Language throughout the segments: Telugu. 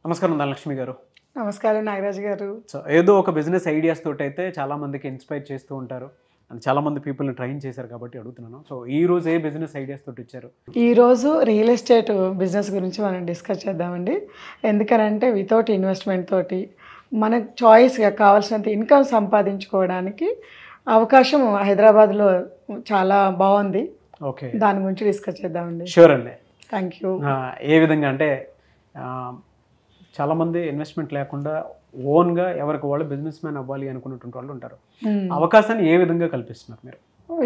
నమస్కారం ధనలక్ష్మి గారు. నమస్కారం నాగరాజ్ గారు. సో ఏదో ఒక బిజినెస్ ఐడియాస్ తోటి అయితే చాలామందికి ఇన్స్పైర్ చేస్తూ ఉంటారు అండ్ చాలామంది పీపుల్ని ట్రైన్ చేశారు కాబట్టి అడుగుతున్నాను. సో ఈ రోజు ఏ బిజినెస్ ఐడియాస్ తోటి ఇచ్చారు? ఈరోజు రియల్ ఎస్టేట్ బిజినెస్ గురించి మనం డిస్కస్ చేద్దామండి. ఎందుకనంటే వితౌట్ ఇన్వెస్ట్మెంట్ తోటి మనకు చాయిస్గా కావాల్సినంత ఇన్కమ్ సంపాదించుకోవడానికి అవకాశం హైదరాబాద్లో చాలా బాగుంది. ఓకే, దాని గురించి డిస్కస్ చేద్దామండి. షూర్ అండి. Thank you. ఏ విధంగా అంటే చాలామంది ఇన్వెస్ట్మెంట్ లేకుండా ఓన్గా ఎవరికి వాళ్ళు బిజినెస్ మ్యాన్ అవ్వాలి అనుకున్నటువంటి వాళ్ళు ఉంటారు. అవకాశాన్ని ఏ విధంగా కల్పిస్తున్నారు మీరు?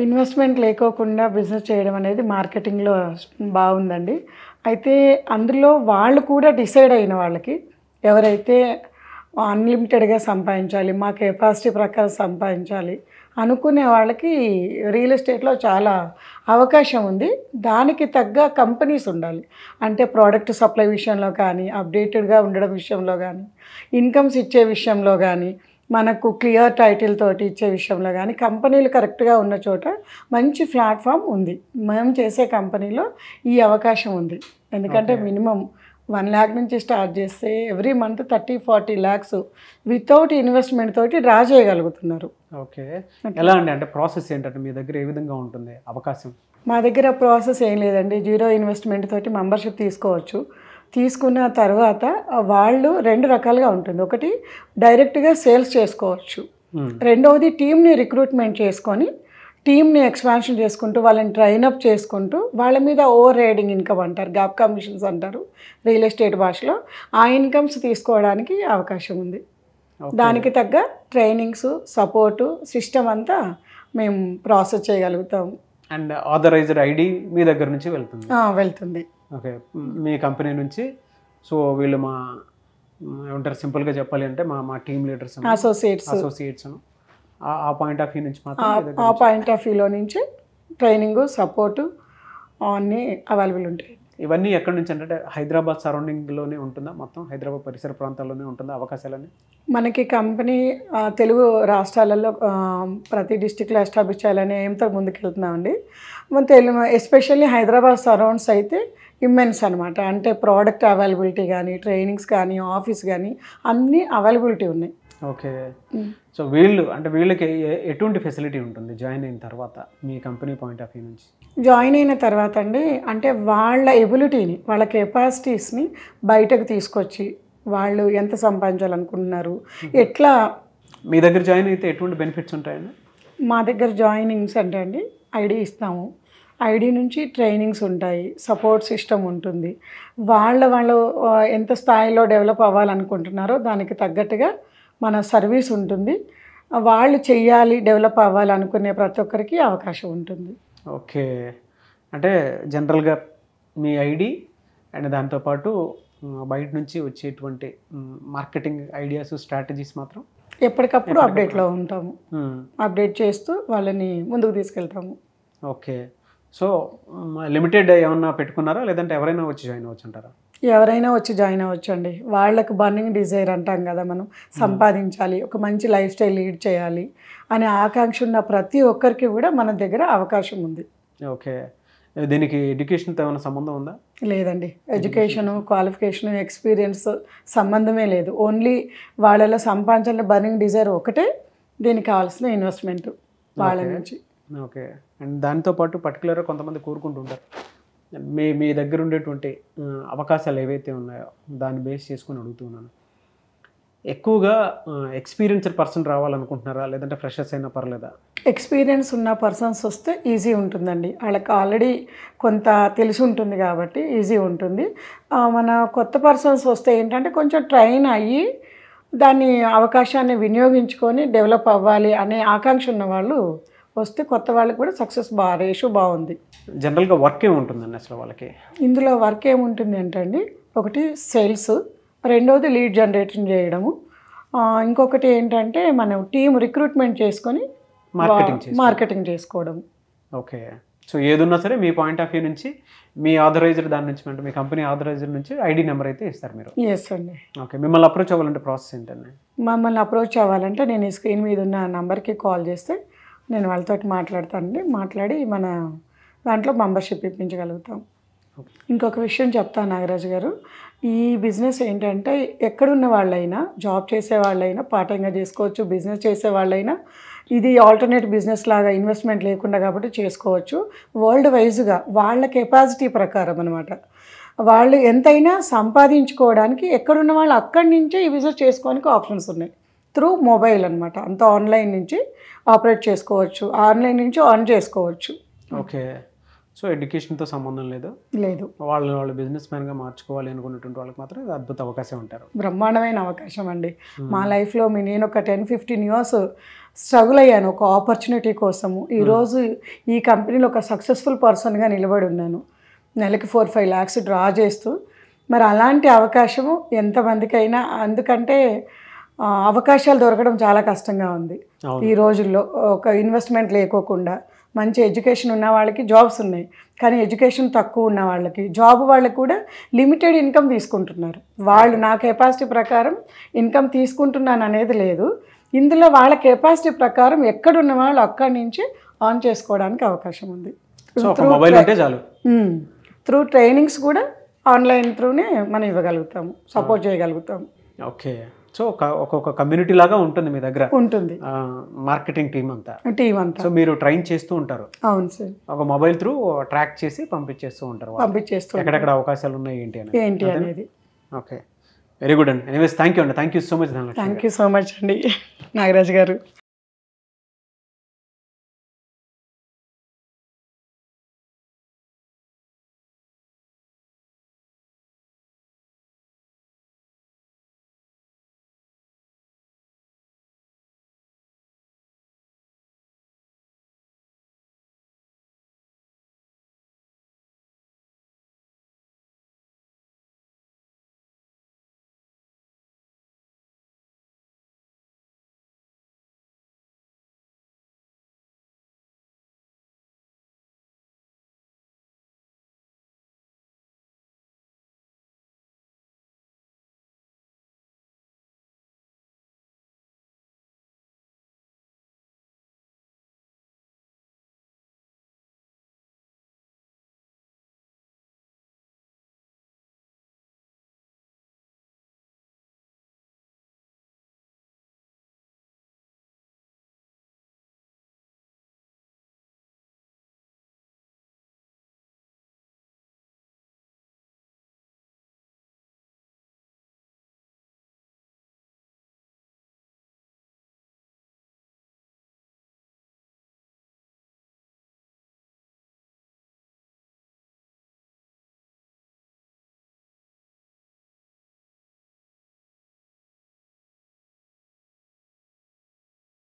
ఇన్వెస్ట్మెంట్ లేకోకుండా బిజినెస్ చేయడం అనేది మార్కెటింగ్లో బాగుందండి. అయితే అందులో వాళ్ళు కూడా డిసైడ్ అయిన వాళ్ళకి ఎవరైతే అన్లిమిటెడ్గా సంపాదించాలి, మా కెపాసిటీ ప్రకారం సంపాదించాలి అనుకునే వాళ్ళకి రియల్ ఎస్టేట్లో చాలా అవకాశం ఉంది. దానికి తగ్గ కంపెనీస్ ఉండాలి. అంటే ప్రోడక్ట్ సప్లై విషయంలో కానీ, అప్డేటెడ్గా ఉండడం విషయంలో కానీ, ఇన్కమ్స్ ఇచ్చే విషయంలో కానీ, మనకు క్లియర్ టైటిల్ తోటి ఇచ్చే విషయంలో కానీ కంపెనీలు కరెక్ట్గా ఉన్న చోట మంచి ప్లాట్ఫామ్ ఉంది. మేము చేసే కంపెనీలో ఈ అవకాశం ఉంది. ఎందుకంటే మినిమం 1 lakh నుంచి స్టార్ట్ చేస్తే every month 30-40 lakhs without investment తోటి డ్రా చేయగలుగుతున్నారు. ఓకే, ఎలా అండి? అంటే ప్రాసెస్ ఏంటంటే మీ దగ్గర ఏ విధంగా ఉంటుంది అవకాశం? మా దగ్గర ప్రాసెస్ ఏం లేదండి. 0 ఇన్వెస్ట్మెంట్ తోటి మెంబర్షిప్ తీసుకోవచ్చు. తీసుకున్న తర్వాత వాళ్ళు 2 రకాలుగా ఉంటుంది. ఒకటి డైరెక్ట్గా సేల్స్ చేసుకోవచ్చు. రెండవది టీమ్ని రిక్రూట్మెంట్ చేసుకొని టీమ్ని ఎక్స్పాన్షన్ చేసుకుంటూ వాళ్ళని ట్రైనప్ చేసుకుంటూ వాళ్ళ మీద ఓవర్ రైడింగ్ ఇన్కమ్ అంటారు, గ్యాప్ కమిషన్స్ అంటారు రియల్ ఎస్టేట్ భాషలో. ఆ ఇన్కమ్స్ తీసుకోవడానికి అవకాశం ఉంది. దానికి తగ్గ ట్రైనింగ్స్, సపోర్టు, సిస్టమ్ అంతా మేము ప్రాసెస్ చేయగలుగుతాము. అండ్ ఆథరైజ్డ్ ఐడి మీ దగ్గర నుంచి వెళ్తుంది. ఓకే, మీ కంపెనీ నుంచి. సో వీళ్ళు మా ఏమంటారు, సింపుల్గా చెప్పాలి అంటే మా టీమ్ లీడర్స్, అసోసియేట్స్ ఆ పాయింట్ ఆఫ్ వ్యూ నుంచి మాత్రం ఆ పాయింట్ ఆఫ్ వ్యూలో నుంచి ట్రైనింగ్, సపోర్టు అన్నీ అవైలబుల్ ఉంటాయి. ఇవన్నీ ఎక్కడి నుంచి అంటే హైదరాబాద్ సరౌండింగ్లోనే ఉంటుందా? మొత్తం హైదరాబాద్ పరిసర ప్రాంతాల్లోనే ఉంటుందా అవకాశాలన్నీ? మనకి కంపెనీ తెలుగు రాష్ట్రాలలో ప్రతి డిస్టిక్లో ఎస్టాబ్లిష్ చేయాలనే ఏంతో ముందుకెళ్తున్నామండి. తెలుగు ఎస్పెషల్లీ హైదరాబాద్ సరౌండ్స్ అయితే ఇమ్మెన్స్ అనమాట. అంటే ప్రోడక్ట్ అవైలబిలిటీ కానీ, ట్రైనింగ్స్ కానీ, ఆఫీస్ కానీ అన్నీ అవైలబిలిటీ ఉన్నాయి. ఓకే, సో వీళ్ళకి ఎటువంటి ఫెసిలిటీ ఉంటుంది జాయిన్ అయిన తర్వాత మీ కంపెనీ పాయింట్ ఆఫ్ వ్యూ నుంచి? జాయిన్ అయిన తర్వాత అండి, అంటే వాళ్ళ ఎబిలిటీని, వాళ్ళ కెపాసిటీస్ని బయటకు తీసుకొచ్చి వాళ్ళు ఎంత సంపాదించాలనుకుంటున్నారు, ఎట్లా. మీ దగ్గర జాయిన్ అయితే ఎటువంటి బెనిఫిట్స్ ఉంటాయండి? మా దగ్గర జాయినింగ్స్ అంటే అండి, ఐడి ఇస్తాము. ఐడి నుంచి ట్రైనింగ్స్ ఉంటాయి, సపోర్ట్ సిస్టమ్ ఉంటుంది. వాళ్ళు ఎంత స్థాయిలో డెవలప్ అవ్వాలనుకుంటున్నారో దానికి తగ్గట్టుగా మన సర్వీస్ ఉంటుంది. వాళ్ళు చెయ్యాలి, డెవలప్ అవ్వాలనుకునే ప్రతి ఒక్కరికి అవకాశం ఉంటుంది. ఓకే, అంటే జనరల్గా మీ ఐడి అండ్ దాంతోపాటు బయట నుంచి వచ్చేటువంటి మార్కెటింగ్ ఐడియాస్, స్ట్రాటజీస్ మాత్రం ఎప్పటికప్పుడు అప్డేట్లో ఉంటాము. అప్డేట్ చేస్తూ వాళ్ళని ముందుకు తీసుకెళ్తాము. ఓకే, సో లిమిటెడ్ ఏమన్నా పెట్టుకున్నారా లేదంటే ఎవరైనా వచ్చి జాయిన్ అవ్వచ్చు అంటారా? ఎవరైనా వచ్చి జాయిన్ అవ్వచ్చు అండి. వాళ్ళకు బర్నింగ్ డిజైర్ అంటాం కదా, మనం సంపాదించాలి, ఒక మంచి లైఫ్ స్టైల్ లీడ్ చేయాలి అనే ఆకాంక్ష ఉన్న ప్రతి ఒక్కరికి కూడా మన దగ్గర అవకాశం ఉంది. ఓకే, దీనికి ఎడ్యుకేషన్తో ఏమైనా సంబంధం ఉందా? లేదండి. ఎడ్యుకేషను, క్వాలిఫికేషను, ఎక్స్పీరియన్స్ సంబంధమే లేదు. ఓన్లీ వాళ్ళలో సంపాదించాలని బర్నింగ్ డిజైర్ ఒకటే దీనికి కావాల్సిన ఇన్వెస్ట్మెంట్ వాళ్ళ నుంచి. ఓకే, అండ్ దాంతోపాటు పర్టికులర్గా కొంతమంది కోరుకుంటుంటారు మీ దగ్గర ఉండేటువంటి అవకాశాలు ఏవైతే ఉన్నాయో దాన్ని బేస్ చేసుకుని అడుగుతున్నాను. ఎక్కువగా ఎక్స్పీరియన్స్డ్ పర్సన్ రావాలనుకుంటున్నారా లేదంటే ఫ్రెషర్స్ అయినా పర్లేదా? ఎక్స్పీరియన్స్ ఉన్న పర్సన్స్ వస్తే ఈజీ ఉంటుందండి. వాళ్ళకి ఆల్రెడీ కొంత తెలిసి ఉంటుంది కాబట్టి ఈజీ ఉంటుంది. మన కొత్త పర్సన్స్ వస్తే ఏంటంటే కొంచెం ట్రైన్ అయ్యి దాన్ని అవకాశాన్ని వినియోగించుకొని డెవలప్ అవ్వాలి అనే ఆకాంక్ష ఉన్న వాళ్ళు వస్తే కొత్త వాళ్ళకి కూడా సక్సెస్ రేషియో బాగుంది. జనరల్గా వర్క్ ఏముంటుందండి అసలు వాళ్ళకి? ఇందులో వర్క్ ఏముంటుంది అంటే అండి, ఒకటి సేల్స్, రెండవది లీడ్ జనరేషన్ చేయడము, ఇంకొకటి ఏంటంటే మనం టీమ్ రిక్రూట్మెంట్ చేసుకొని మార్కెటింగ్ చేసుకోవడం. ఓకే, సో ఏదున్నా సరే మీ పాయింట్ ఆఫ్ వ్యూ నుంచి మీ ఆథరైజ్డ్ దాని నుంచి అంటే మీ కంపెనీ ఆథరైజ్డ్ నుంచి ఐడి నెంబర్ అయితే ఇస్తారు మీరు? ఎస్ అండి. ఓకే, మిమ్మల్ని అప్రోచ్ అవ్వాలంటే ప్రాసెస్ ఏంటండి? మమ్మల్ని అప్రోచ్ అవ్వాలంటే నేను ఈ స్క్రీన్ మీద ఉన్న నెంబర్కి కాల్ చేస్తే నేను వాళ్ళతో మాట్లాడతానండి. మాట్లాడి మన దాంట్లో మెంబర్షిప్ ఇప్పించగలుగుతాం. ఇంకొక విషయం చెప్తాను నాగరాజు గారు, ఈ బిజినెస్ ఏంటంటే ఎక్కడున్న వాళ్ళైనా, జాబ్ చేసే వాళ్ళైనా పార్ట్ టైంగా చేసుకోవచ్చు, బిజినెస్ చేసే వాళ్ళైనా ఇది ఆల్టర్నేట్ బిజినెస్ లాగా ఇన్వెస్ట్మెంట్ లేకుండా కాబట్టి చేసుకోవచ్చు. వరల్డ్ వైజ్గా వాళ్ళ కెపాసిటీ ప్రకారం అనమాట, వాళ్ళు ఎంతైనా సంపాదించుకోవడానికి ఎక్కడున్న వాళ్ళు అక్కడి నుంచే ఈ బిజినెస్ చేసుకోవడానికి ఆప్షన్స్ ఉన్నాయి. త్రూ మొబైల్ అనమాట, అంత ఆన్లైన్ నుంచి ఆపరేట్ చేసుకోవచ్చు, ఆన్లైన్ నుంచి ఆన్ చేసుకోవచ్చు. ఓకే. సో ఎడ్యుకేషన్తో సంబంధం లేదు, లేదు, వాళ్ళు బిజినెస్ మ్యాన్గా మార్చుకోవాలి అనుకున్నటువంటి వాళ్ళకి మాత్రం ఇది అద్భుత అవకాశం ఉంటారు. బ్రహ్మాండమైన అవకాశం అండి. మా లైఫ్లో నేను ఒక 10-15 ఇయర్స్ స్ట్రగుల్ అయ్యాను ఒక ఆపర్చునిటీ కోసము. ఈరోజు ఈ కంపెనీలో ఒక సక్సెస్ఫుల్ పర్సన్గా నిలబడి ఉన్నాను. నెలకి 4-5 lakhs డ్రా చేస్తూ. మరి అలాంటి అవకాశము ఎంతమందికైనా, ఎందుకంటే అవకాశాలు దొరకడం చాలా కష్టంగా ఉంది ఈ రోజుల్లో. ఒక ఇన్వెస్ట్మెంట్ లేకోకుండా మంచి ఎడ్యుకేషన్ ఉన్న వాళ్ళకి జాబ్స్ ఉన్నాయి, కానీ ఎడ్యుకేషన్ తక్కువ ఉన్న వాళ్ళకి, జాబ్ వాళ్ళకి కూడా లిమిటెడ్ ఇన్కమ్ తీసుకుంటున్నారు. వాళ్ళు నా కెపాసిటీ ప్రకారం ఇన్కమ్ తీసుకుంటున్నాను అనేది లేదు. ఇందులో వాళ్ళ కెపాసిటీ ప్రకారం ఎక్కడున్న వాళ్ళు అక్కడి నుంచి ఆన్ చేసుకోవడానికి అవకాశం ఉంది. త్రూ ట్రైనింగ్స్ కూడా ఆన్లైన్ త్రూనే మనం ఇవ్వగలుగుతాము, సపోర్ట్ చేయగలుగుతాము. ఓకే. సో ఒక్కొక్క కమ్యూనిటీ లాగా ఉంటుంది మీ దగ్గర, ఉంటుంది మార్కెటింగ్ టీమ్ అంతా. సో మీరు ట్రైన్ చేస్తూ ఉంటారు. అవును సార్. ఒక మొబైల్ త్రూ ట్రాక్ చేసి పంపించేస్తూ ఉంటారు, ఎక్కడెక్కడ అవకాశాలు ఉన్నాయి ఏంటి అనేది. ఓకే, వెరీ గుడ్ అండి. ఎనీవేస్ థ్యాంక్ యూ అండి, thank you so much. Thank you so much అండి నాగరాజ్ గారు.